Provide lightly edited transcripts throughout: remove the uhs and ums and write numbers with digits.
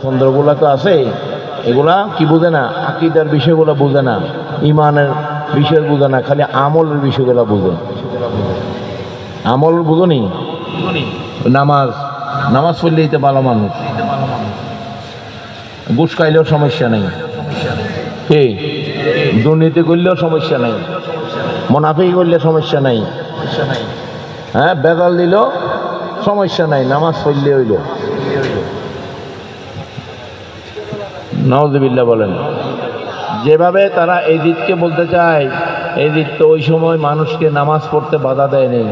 তন্ত্রগুলা তো আছে, এগুলা কি বোঝে না, আকীদার বিষয়গুলো বোঝে না, ইমানের বিষয় বোঝে না, খালি আমলের বিষয়গুলো বোঝে। আমল বুঝনি, নামাজ নামাজ পড়লেই তো ভালো মানুষ, ঘুষ খাইলেও সমস্যা নেই, কে দুর্নীতি করলেও সমস্যা নেই, মুনাফিকি করলে সমস্যা নাই, হ্যাঁ বেদাল দিল সমস্যা নাই, নামাজ পড়লে হইল। নাউযুবিল্লাহ বলেন। যেভাবে তারা এই দিককে বলতে চায়, এই দিক তো ওই সময় মানুষকে নামাজ পড়তে বাধা দেয়নি।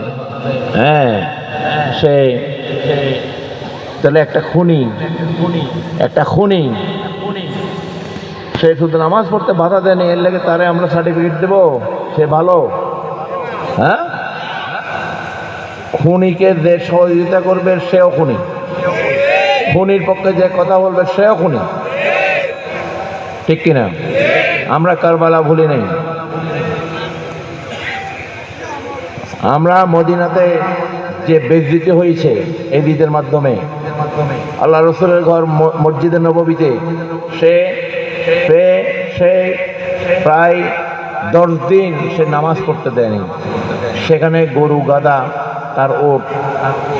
হ্যাঁ, সে তাহলে একটা খুনি সে শুধু নামাজ পড়তে বাধা দেয়নি, এর লেগে তারে আমরা সার্টিফিকেট দেব সে ভালো? হ্যাঁ, খুনিকে যে সহযোগিতা করবে সেও খুনি, খুনির পক্ষে যে কথা বলবে সেও খুনি, ঠিক কিনা? আমরা কারবালা ভুলি নাই, আমরা মদিনাতে যে বেইজ্জতি হয়েছে এই ঈদের মাধ্যমে, আল্লাহ রসুলের ঘর মসজিদে নববীতে সে প্রায় 10 দিন সে নামাজ পড়তে দেয়নি, সেখানে গরু গাদা তার ওট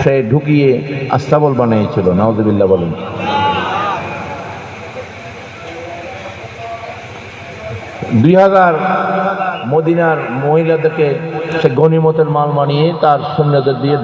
সে ঢুকিয়ে আস্তাবল বানিয়েছিল। নাউযুবিল্লাহ বলেন। দুই 2000 মদিনার মহিলাদেরকে সে গনিমতের মাল বানিয়ে তার সৈন্যদের দিয়ে